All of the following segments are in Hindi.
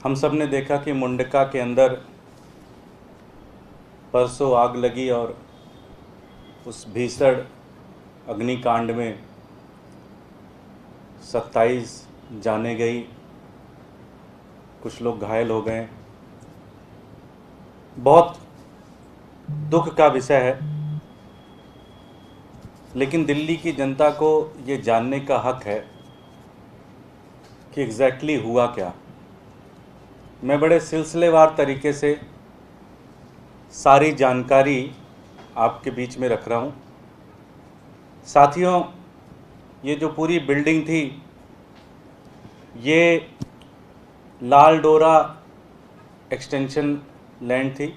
हम सब ने देखा कि मुंडका के अंदर परसों आग लगी और उस भीषण अग्निकांड में 27 जानें गई, कुछ लोग घायल हो गए। बहुत दुख का विषय है, लेकिन दिल्ली की जनता को ये जानने का हक है कि एग्जैक्टली हुआ क्या। मैं बड़े सिलसिलेवार तरीके से सारी जानकारी आपके बीच में रख रहा हूँ। साथियों, ये जो पूरी बिल्डिंग थी, ये लाल डोरा एक्सटेंशन लैंड थी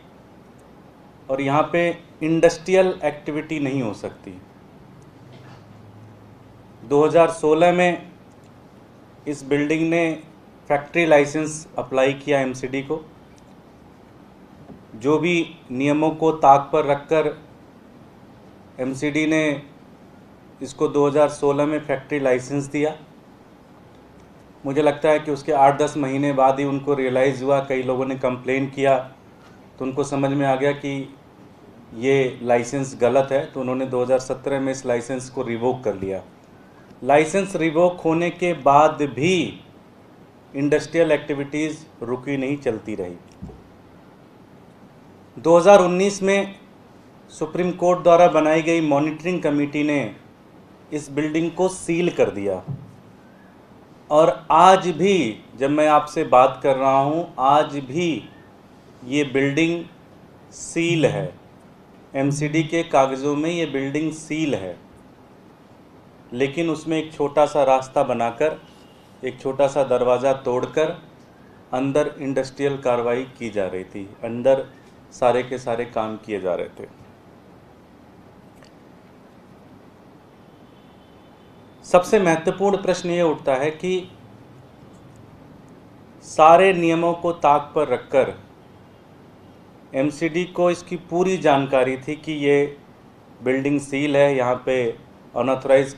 और यहाँ पे इंडस्ट्रियल एक्टिविटी नहीं हो सकती। 2016 में इस बिल्डिंग ने फैक्ट्री लाइसेंस अप्लाई किया एमसीडी को। जो भी नियमों को ताक पर रखकर एमसीडी ने इसको 2016 में फैक्ट्री लाइसेंस दिया। मुझे लगता है कि उसके 8-10 महीने बाद ही उनको रियलाइज़ हुआ, कई लोगों ने कंप्लेन किया तो उनको समझ में आ गया कि ये लाइसेंस गलत है, तो उन्होंने 2017 में इस लाइसेंस को रिवोक कर लिया। लाइसेंस रिवोक होने के बाद भी इंडस्ट्रियल एक्टिविटीज़ रुकी नहीं, चलती रही। 2019 में सुप्रीम कोर्ट द्वारा बनाई गई मॉनिटरिंग कमेटी ने इस बिल्डिंग को सील कर दिया और आज भी जब मैं आपसे बात कर रहा हूँ, आज भी ये बिल्डिंग सील है। एमसीडी के कागज़ों में ये बिल्डिंग सील है, लेकिन उसमें एक छोटा सा रास्ता बनाकर, एक छोटा सा दरवाज़ा तोड़कर अंदर इंडस्ट्रियल कार्रवाई की जा रही थी, अंदर सारे के सारे काम किए जा रहे थे। सबसे महत्वपूर्ण प्रश्न ये उठता है कि सारे नियमों को ताक पर रखकर एमसीडी को इसकी पूरी जानकारी थी कि ये बिल्डिंग सील है, यहाँ पे अनऑथराइज्ड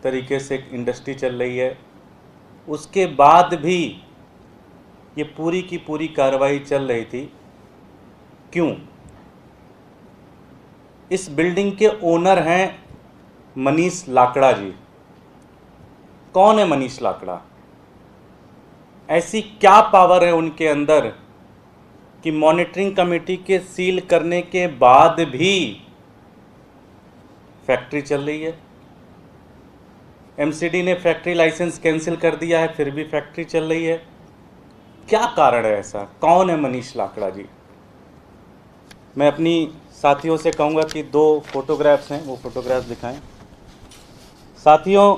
तरीके से इंडस्ट्री चल रही है। उसके बाद भी ये पूरी की पूरी कार्रवाई चल रही थी। क्यों? इस बिल्डिंग के ओनर हैं मनीष लाकड़ा जी। कौन है मनीष लाकड़ा? ऐसी क्या पावर है उनके अंदर कि मॉनिटरिंग कमेटी के सील करने के बाद भी फैक्ट्री चल रही है? एमसीडी ने फैक्ट्री लाइसेंस कैंसिल कर दिया है, फिर भी फैक्ट्री चल रही है। क्या कारण है ऐसा? कौन है मनीष लाकड़ा जी? मैं अपनी साथियों से कहूँगा कि 2 फोटोग्राफ्स हैं, वो फोटोग्राफ्स दिखाएं। साथियों,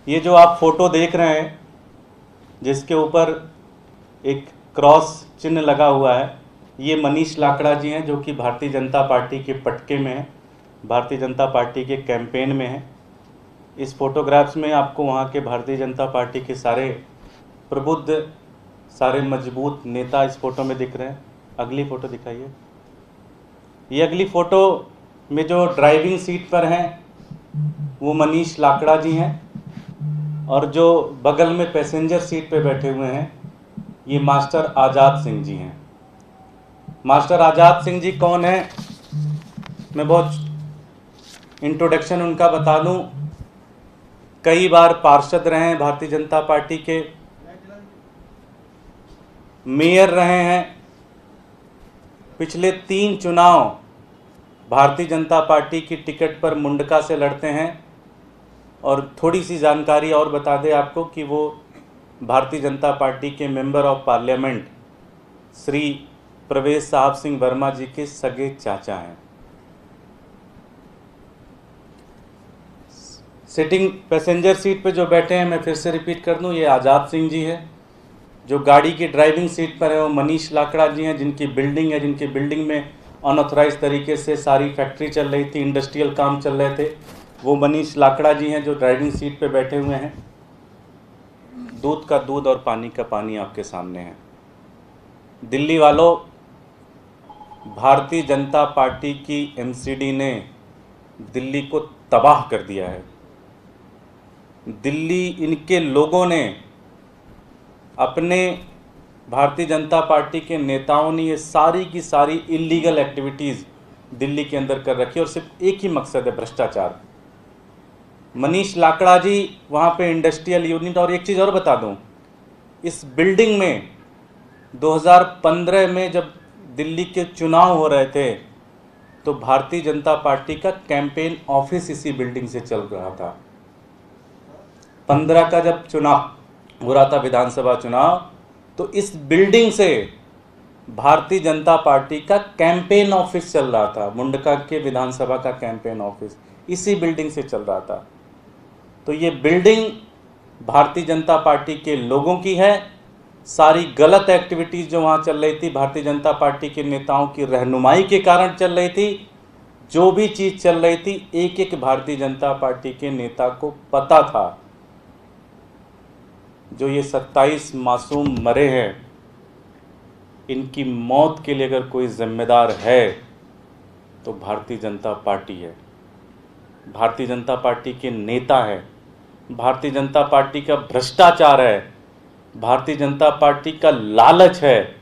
ये जो आप फोटो देख रहे हैं, जिसके ऊपर एक क्रॉस चिन्ह लगा हुआ है, ये मनीष लाकड़ा जी हैं, जो कि भारतीय जनता पार्टी के पटके में हैं, भारतीय जनता पार्टी के कैंपेन में हैं। इस फोटोग्राफ्स में आपको वहाँ के भारतीय जनता पार्टी के सारे प्रबुद्ध, सारे मजबूत नेता इस फोटो में दिख रहे हैं। अगली फ़ोटो दिखाइए। ये अगली फ़ोटो में जो ड्राइविंग सीट पर हैं वो मनीष लाकड़ा जी हैं, और जो बगल में पैसेंजर सीट पे बैठे हुए हैं ये मास्टर आज़ाद सिंह जी हैं। मास्टर आज़ाद सिंह जी कौन हैं? मैं बहुत इंट्रोडक्शन उनका बता दूं। कई बार पार्षद रहे हैं भारतीय जनता पार्टी के, मेयर रहे हैं, पिछले 3 चुनाव भारतीय जनता पार्टी की टिकट पर मुंडका से लड़ते हैं। और थोड़ी सी जानकारी और बता दें आपको कि वो भारतीय जनता पार्टी के मेंबर ऑफ पार्लियामेंट श्री प्रवेश साहब सिंह वर्मा जी के सगे चाचा हैं। सिटिंग पैसेंजर सीट पे जो बैठे हैं, मैं फिर से रिपीट कर दूं, ये आज़ाद सिंह जी है। जो गाड़ी की ड्राइविंग सीट पर है वो मनीष लाकड़ा जी हैं, जिनकी बिल्डिंग है, जिनकी बिल्डिंग में अनऑथराइज तरीके से सारी फैक्ट्री चल रही थी, इंडस्ट्रियल काम चल रहे थे। वो मनीष लाकड़ा जी हैं जो ड्राइविंग सीट पे बैठे हुए हैं। दूध का दूध और पानी का पानी आपके सामने है। दिल्ली वालों, भारतीय जनता पार्टी की एमसीडी ने दिल्ली को तबाह कर दिया है। दिल्ली, इनके लोगों ने अपने भारतीय जनता पार्टी के नेताओं ने ये सारी की सारी इलीगल एक्टिविटीज़ दिल्ली के अंदर कर रखी है और सिर्फ एक ही मकसद है, भ्रष्टाचार। मनीष लाकड़ा जी वहाँ पे इंडस्ट्रियल यूनिट, और एक चीज़ और बता दूँ, इस बिल्डिंग में 2015 में जब दिल्ली के चुनाव हो रहे थे तो भारतीय जनता पार्टी का कैंपेन ऑफिस इसी बिल्डिंग से चल रहा था। 15 का जब चुनाव हो रहा था, विधानसभा चुनाव, तो इस बिल्डिंग से भारतीय जनता पार्टी का कैंपेन ऑफिस चल रहा था। मुंडका के विधानसभा का कैंपेन ऑफिस इसी बिल्डिंग से चल रहा था। तो ये बिल्डिंग भारतीय जनता पार्टी के लोगों की है। सारी गलत एक्टिविटीज़ जो वहाँ चल रही थी भारतीय जनता पार्टी के नेताओं की रहनुमाई के कारण चल रही थी। जो भी चीज़ चल रही थी एक एक भारतीय जनता पार्टी के नेता को पता था। जो ये 27 मासूम मरे हैं, इनकी मौत के लिए अगर कोई जिम्मेदार है तो भारतीय जनता पार्टी है, भारतीय जनता पार्टी के नेता है, भारतीय जनता पार्टी का भ्रष्टाचार है, भारतीय जनता पार्टी का लालच है,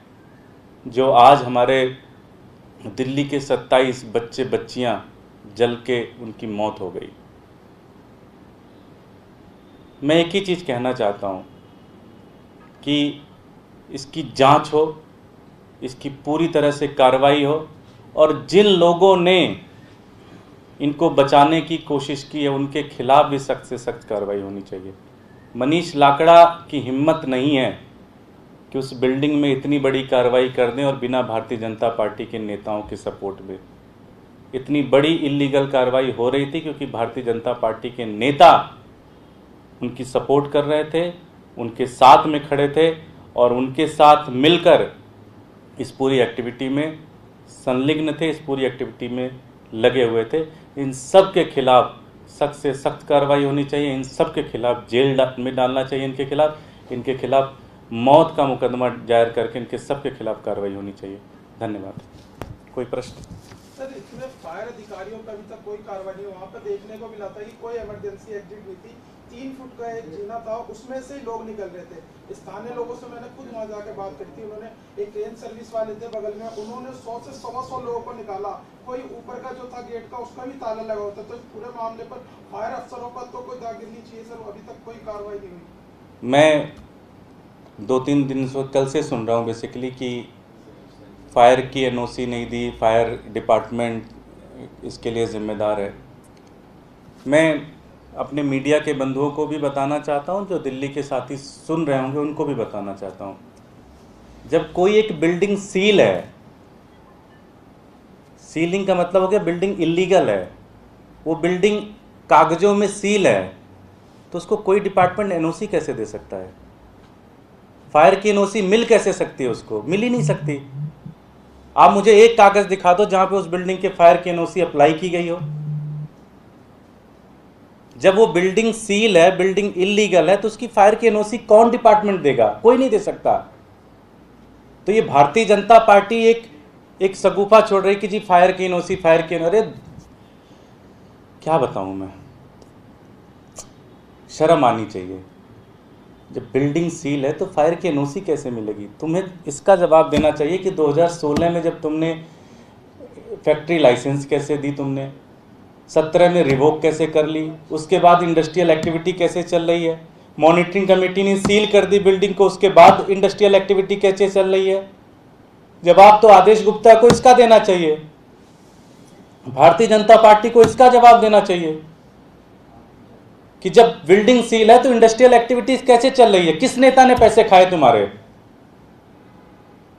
जो आज हमारे दिल्ली के 27 बच्चे बच्चियां जल के उनकी मौत हो गई। मैं एक ही चीज़ कहना चाहता हूं कि इसकी जांच हो, इसकी पूरी तरह से कार्रवाई हो, और जिन लोगों ने इनको बचाने की कोशिश की है उनके खिलाफ भी सख्त से सख्त कार्रवाई होनी चाहिए। मनीष लाकड़ा की हिम्मत नहीं है कि उस बिल्डिंग में इतनी बड़ी कार्रवाई कर दें और बिना भारतीय जनता पार्टी के नेताओं के सपोर्ट में। इतनी बड़ी इलीगल कार्रवाई हो रही थी क्योंकि भारतीय जनता पार्टी के नेता उनकी सपोर्ट कर रहे थे, उनके साथ में खड़े थे और उनके साथ मिलकर इस पूरी एक्टिविटी में संलिग्न थे, इस पूरी एक्टिविटी में लगे हुए थे। इन सब के खिलाफ सख्त से सख्त कार्रवाई होनी चाहिए। इन सब के खिलाफ जेल में डालना चाहिए। इनके खिलाफ मौत का मुकदमा दायर करके इनके सब के खिलाफ कार्रवाई होनी चाहिए। धन्यवाद। कोई प्रश्न? सर, इसमें फायर अधिकारियों का अभी तक कोई कार्रवाई नहीं। वहाँ पर देखने को मिला था कि कोई इमरजेंसी एग्जिट हुई थी, 3 फुट का एक जीना था, उसमें से ही लोग निकल रहे थे। स्थानीय लोगों से मैंने खुद वहाँ जाकर बात करी थी। उन्होंने, एक ट्रेन सर्विस वाले थे बगल में, उन्होंने 100 से 125 लोगों को निकाला। कोई ऊपर का जो था गेट का, उसका भी ताला लगा होता। तो इस पूरे मामले पर फायर अफसरों पर तो कोई दागिरनी चाहिए सर, अभी तक कोई कार्रवाई नहीं हुई। मैं 2-3 दिन से कल से सुन रहा हूँ बेसिकली कि फायर की एनओसी नहीं दी, फायर डिपार्टमेंट इसके लिए ज़िम्मेदार है। मैं अपने मीडिया के बंधुओं को भी बताना चाहता हूं, जो दिल्ली के साथी सुन रहे होंगे उनको भी बताना चाहता हूं, जब कोई एक बिल्डिंग सील है, सीलिंग का मतलब हो गया बिल्डिंग इलीगल है, वो बिल्डिंग कागजों में सील है, तो उसको कोई डिपार्टमेंट एनओसी कैसे दे सकता है? फायर की एनओसी मिल कैसे सकती है? उसको मिल ही नहीं सकती। आप मुझे एक कागज दिखा दो जहां पे उस बिल्डिंग के फायर की एनओसी अप्लाई की गई हो। जब वो बिल्डिंग सील है, बिल्डिंग इलीगल है, तो उसकी फायर की एनओसी कौन डिपार्टमेंट देगा? कोई नहीं दे सकता। तो ये भारतीय जनता पार्टी एक सगुफा छोड़ रही कि जी फायर की एनओसी, फायर की एनओसी। अरे क्या बताऊं मैं, शर्म आनी चाहिए। जब बिल्डिंग सील है तो फायर की एनओसी कैसे मिलेगी? तुम्हें इसका जवाब देना चाहिए कि 2016 में जब तुमने फैक्ट्री लाइसेंस कैसे दी, तुमने 17 में रिवोक कैसे कर ली, उसके बाद इंडस्ट्रियल एक्टिविटी कैसे चल रही है, मॉनिटरिंग कमेटी ने सील कर दी बिल्डिंग को, उसके बाद इंडस्ट्रियल एक्टिविटी कैसे चल रही है? जवाब तो आदेश गुप्ता को इसका देना चाहिए, भारतीय जनता पार्टी को इसका जवाब देना चाहिए कि जब बिल्डिंग सील है तो इंडस्ट्रियल एक्टिविटीज कैसे चल रही है? किस नेता ने पैसे खाए तुम्हारे?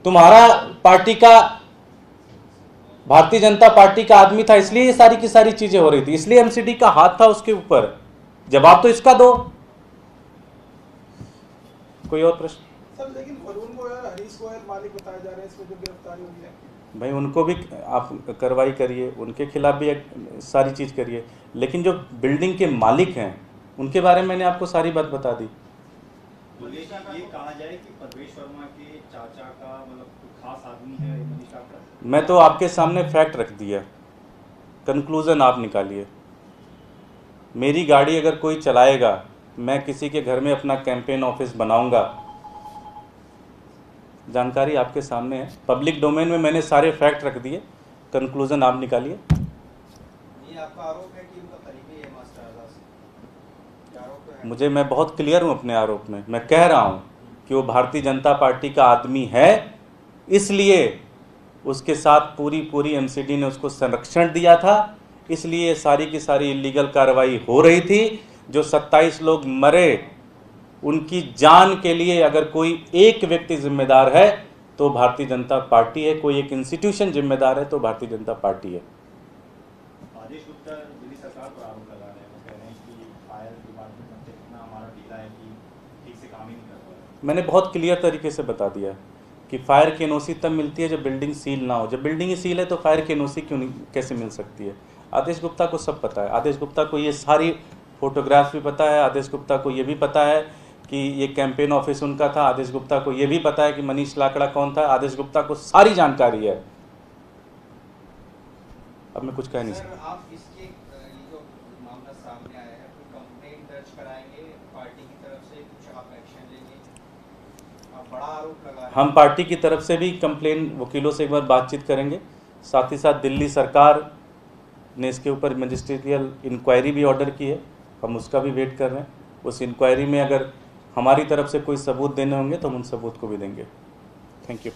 तुम्हारा पार्टी का, भारतीय जनता पार्टी का आदमी था, इसलिए ये सारी की सारी चीजें हो रही थी, इसलिए एमसीडी का हाथ था उसके ऊपर। जवाब तो इसका दो। कोई और प्रश्न? सर, लेकिन वरुण गोयल, हरीश गोयल मालिक बताए जा रहे हैं इसमें जो गिरफ्तारी हुई है। भाई उनको भी आप कार्रवाई करिए, उनके खिलाफ भी सारी चीज करिए, लेकिन जो बिल्डिंग के मालिक हैं उनके बारे में मैंने आपको सारी बात बता दी। ये कहा जाए कि परवेश वर्मा के चाचा का मतलब खास आदमी है मनीष लाकड़ा। मैं तो आपके सामने फैक्ट रख दिया, कंक्लूजन आप निकालिए। मेरी गाड़ी अगर कोई चलाएगा, मैं किसी के घर में अपना कैंपेन ऑफिस बनाऊंगा जानकारी आपके सामने है, पब्लिक डोमेन में मैंने सारे फैक्ट रख दिए, कंक्लूजन आप निकालिए। ये आपका आरोप है कि उनका करीबी है मास्टर आज़ाद से, आरोप तो है। मुझे, मैं बहुत क्लियर हूँ अपने आरोप में, मैं कह रहा हूँ कि वो भारतीय जनता पार्टी का आदमी है, इसलिए उसके साथ पूरी एमसीडी ने उसको संरक्षण दिया था, इसलिए सारी की सारी इलीगल कार्रवाई हो रही थी। जो 27 लोग मरे, उनकी जान के लिए अगर कोई एक व्यक्ति जिम्मेदार है तो भारतीय जनता पार्टी है, कोई एक इंस्टीट्यूशन जिम्मेदार है तो भारतीय जनता पार्टी है। आदेश गुप्ता दिल्ली सरकार पर आरोप लगा रहे हैं, वो कह रहे हैं कि फायर डिपार्टमेंट इतना हमारा ढीला है कि ठीक से काम ही नहीं कर रहा है। मैंने बहुत क्लियर तरीके से बता दिया कि फायर की एनओसी तब मिलती है जब बिल्डिंग सील ना हो। जब बिल्डिंग ही सील है तो फायर की एनओसी क्यों नहीं, कैसे मिल सकती है? आदेश गुप्ता को सब पता है, आदेश गुप्ता को ये सारी फोटोग्राफ भी पता है, आदेश गुप्ता को ये भी पता है कि ये कैंपेन ऑफिस उनका था, आदेश गुप्ता को ये भी पता है कि मनीष लाकड़ा कौन था, आदेश गुप्ता को सारी जानकारी है। अब मैं कुछ कह नहीं सकता। सर, आप इसके ये जो मामला सामने आया है, कोई कंप्लेंट दर्ज कराएंगे पार्टी की तरफ से, कुछ आप एक्शन लेंगे? आप बड़ा आरोप लगा रहे हैं। हम पार्टी की तरफ से भी कंप्लेन, वकीलों से एक बार बातचीत करेंगे, साथ ही साथ दिल्ली सरकार ने इसके ऊपर मजिस्ट्रियल इंक्वायरी भी ऑर्डर की है, हम उसका भी वेट कर रहे हैं। उस इंक्वायरी में अगर हमारी तरफ से कोई सबूत देने होंगे तो हम उन सबूत को भी देंगे। Thank you.